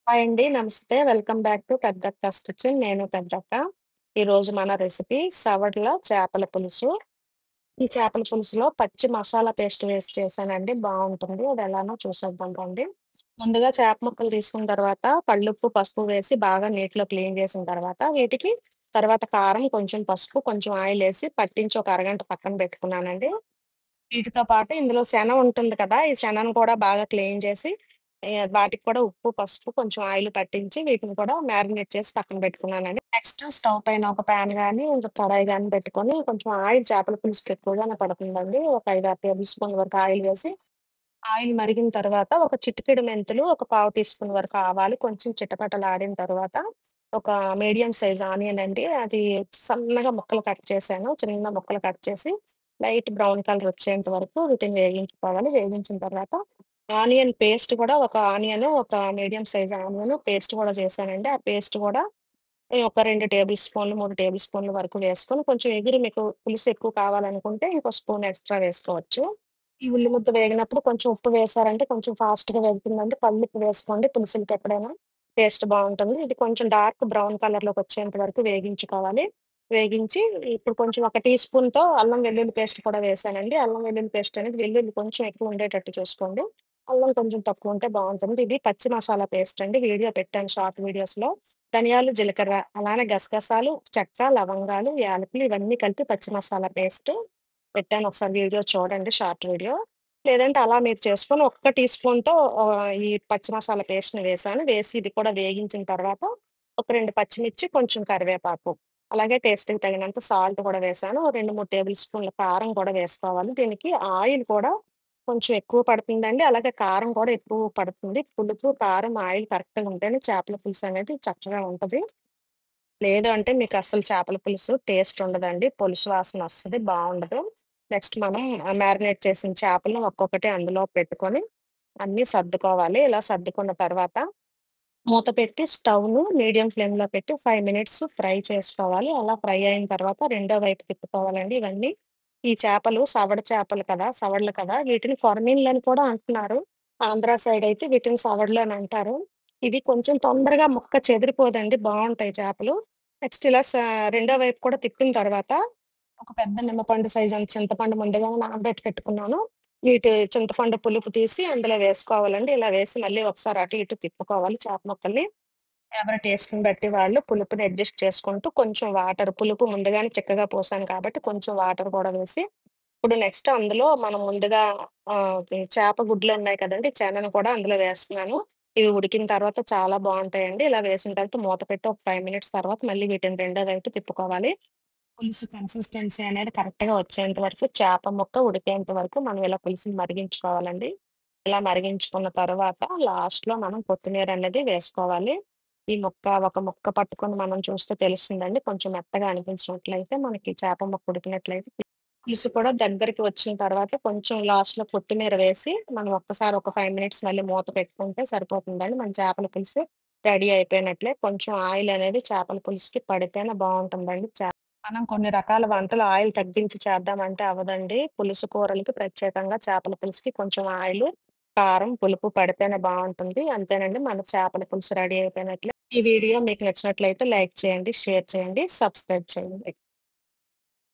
Hi అండి. నమస్తే. Welcome back to Peddakka's kitchen. నేను పెద్దక్క. ఈరోజు మన రెసిపీ సవడ్ల చేపల పులుసు. ఈ చేపల పులుసులో పచ్చి మసాలా పేస్ట్ వేసి చేశానండి. బావుంటుంది. అది ఎలానో చూసేద్దాం రండి. ముందుగా చేప ముక్కలు తీసుకున్న తర్వాత కల్లుప్పు, పసుపు వేసి బాగా నీటిలో క్లీన్ చేసిన తర్వాత తర్వాత కారం, కొంచెం పసుపు, కొంచెం ఆయిలేసి పట్టించి ఒక అరగంట పక్కన పెట్టుకున్నానండి. వీటితో పాటు ఇందులో శన ఉంటుంది కదా! ఈ శనను కూడా బాగా క్లీన్ చేసి వాటికి కూడా ఉప్పు, పసుపు, కొంచెం ఆయిల్ పట్టించి వీటిని కూడా మ్యారినేట్ చేసి పక్కన పెట్టుకున్నానండి. నెక్స్ట్ స్టవ్ పైన ఒక పాన్ గాని, ఇంకా కడాయి గాని పెట్టుకొని కొంచెం ఆయిల్ చేపల పులుసుకి ఎక్కువగానే పడుతుందండి. ఒక 5, 6 టేబుల్ స్పూన్ల వరకు ఆయిల్ వేసి, ఆయిల్ మరిగిన తర్వాత ఒక చిటికెడు మెంతులు, ఒక పావు టీ స్పూన్ వరకు ఆవాలు, కొంచెం చిటపటలాడిన తర్వాత ఒక మీడియం సైజ్ ఆనియన్ అండి. అది సన్నగా ముక్కలు కట్ చేశాను. చిన్న ముక్కలు కట్ చేసి లైట్ బ్రౌన్ కలర్ వచ్చేంత వరకు వీటిని వేగించుకోవాలి. వేగించిన తర్వాత ఆనియన్ పేస్ట్ కూడా ఒక ఆనియన్, ఒక మీడియం సైజ్ ఆనియన్ పేస్ట్ కూడా చేశానండి. ఆ పేస్ట్ కూడా ఒక 2 టేబుల్ స్పూన్లు, 3 టేబుల్ స్పూన్ల వరకు వేసుకొని కొంచెం మీకు పులుసు ఎక్కువ కావాలనుకుంటే ఇంకో స్పూన్ ఎక్స్‌ట్రా వేసుకోవచ్చు. ఈ ఉల్లి ముద్ద వేగినప్పుడు కొంచెం ఉప్పు వేశారంటే కొంచెం ఫాస్ట్‌గా వేగుతుందండి. కల్లుప్పు వేసుకోండి పులుసులకి ఎప్పుడైనా టేస్ట్ బావుంటుంది. ఇది కొంచెం డార్క్ బ్రౌన్ కలర్‌లోకొచ్చేంత వరకు వేగించుకోవాలి. వేగించి ఇప్పుడు కొంచెం ఒక టీ స్పూన్‌తో అల్లం వెల్లుల్లి పేస్ట్ కూడా వేశానండి. అల్లం వెల్లుల్లి పేస్ట్ అనేది వెల్లుల్లి కొంచెం ఎక్కువ ఉండేటట్టు చూసుకోండి. అల్లం కొంచెం తక్కువ ఉంటే బావుంటుంది. ఇది పచ్చి మసాలా పేస్ట్ అండి. వీడియో పెట్టాను షార్ట్ వీడియోస్‌లో. ధనియాలు, జీలకర్ర, అలానే గసగసాలు, చెక్క, లవంగాలు, యాలకులు ఇవన్నీ కలిపి పచ్చి మసాలా పేస్ట్ పెట్టాను. ఒకసారి వీడియో చూడండి షార్ట్ వీడియో. లేదంటే అలా మీరు చేసుకొని ఒక్క టీ స్పూన్‌తో ఈ పచ్చి మసాలా పేస్ట్‌ని వేశాను. వేసి ఇది కూడా వేగించిన తర్వాత ఒక 2 పచ్చిమిర్చి, కొంచెం కరివేపాకు, అలాగే టేస్ట్‌కి తగినంత సాల్ట్ కూడా వేశాను. ఓ 2, 3 టేబుల్ స్పూన్ల కారం కూడా వేసుకోవాలి. దీనికి ఆయిల్ కూడా కొంచెం ఎక్కువ పడుతుందండి. అలాగే కారం కూడా ఎక్కువ పడుతుంది. పులుపు, కారం, ఆయిల్ కరెక్ట్‌గా ఉంటేనే చేపల పులుసు అనేది చక్కగా ఉంటది. లేదు అంటే మీకస్సలు చేపల పులుసు టేస్ట్ ఉండదండి. పులుసు వాసనొస్తది. బావుండదు. నెక్స్ట్ మనం మ్యారినేట్ చేసిన చేపలను ఒక్కొక్కటి అందులో పెట్టుకొని అన్నీ సర్దుకోవాలి. ఇలా సర్దుకున్న తర్వాత మూత పెట్టి స్టవ్‌ను మీడియం ఫ్లేమ్‌లో పెట్టి 5 మినిట్స్ ఫ్రై చేసుకోవాలి. అలా ఫ్రై అయిన తర్వాత రెండో వైపు తిప్పుకోవాలండి ఇవన్నీ. ఈ చేపలు సవడ చేపలు కదా! సవడలు కదా! వీటిని కొరమీనులని కూడా అంటున్నారు. ఆంధ్ర సైడ్ అయితే వీటిని సవడలు అని అంటారు. ఇవి కొంచెం తొందరగా ముక్క చెదిరిపోదండి. బావుంటాయి చేపలు. నెక్స్ట్ ఇలా రెండో వైపు కూడా తిప్పిన తర్వాత ఒక పెద్ద నిమ్మపండు సైజ్ అంత చింతపండు ముందుగానే నానబెట్టి పెట్టుకున్నాను. చింతపండు పులుపు తీసి అందులో వేసుకోవాలండి. ఇలా వేసి మళ్ళీ ఒకసారి అటు ఇటు తిప్పుకోవాలి చేప ముక్కల్ని. ఎవరి టేస్ట్‌ని బట్టి వాళ్ళు పులుపుని అడ్జస్ట్ చేసుకుంటూ కొంచెం పులుపు ముందుగానే చిక్కగా పోసాను కాబట్టి కొంచెం వాటర్ కూడా వేసి, ఇప్పుడు నెక్స్ట్ అందులో మనం ముందుగా ఈ చేప గుడ్లున్నాయి కదండీ! చెనను కూడా అందులో వేస్తున్నాను. ఇవి ఉడికిన తర్వాత చాలా బావుంటాయండి. ఇలా వేసిన తర్వాత మూత పెట్టి ఒక 5 మినిట్స్ తర్వాత మళ్ళీ వీటిని రెండో వైపు తిప్పుకోవాలి. పులుసు కన్సిస్టెన్సీ అనేది కరెక్ట్‌గా వచ్చేంత వరకు చేప ముక్క ఉడికేంత వరకు మనం ఇలా పులుసుని మరిగించుకోవాలండి. ఇలా మరిగించుకున్న తర్వాత లాస్ట్‌లో మనం కొత్తిమీర అనేది వేసుకోవాలి. ఒక ముక్క పట్టుకొని మనం చూస్తే తెలుస్తుందండి. కొంచెం మెత్తగా అనిపించినట్లయితే మనకి చేప ముక్క ఉడికినట్లయితే పులుసు కూడా దగ్గరికి వచ్చిన తర్వాత కొంచెం లాస్ట్‌లో కొత్తిమీర వేసి మనం ఒక్కసారి ఒక 5 మినిట్స్ మళ్ళీ మూత పెట్టుకుంటే సరిపోతుందండి. మన చేపల పులుసు రెడీ అయిపోయినట్లే. కొంచెం ఆయిల్ అనేది చేపల పులుసుకి పడితేనే బావుంటుందండి. మనం కొన్ని రకాల వంటలు ఆయిల్ తగ్గించి చేద్దామంటే అవ్వదండి. పులుసు కూరలకి ప్రత్యేకంగా చేపల పులుసుకి కొంచెం ఆయిలు, కారం, పులుపు పడితేనే బావుంటుంది. అంతేనండి మన చేపల పులుసు రెడీ అయిపోయినట్లే. ఈ వీడియో మీకు నచ్చినట్లయితే లైక్ చేయండి, షేర్ చేయండి, సబ్స్క్రైబ్ చేయండి.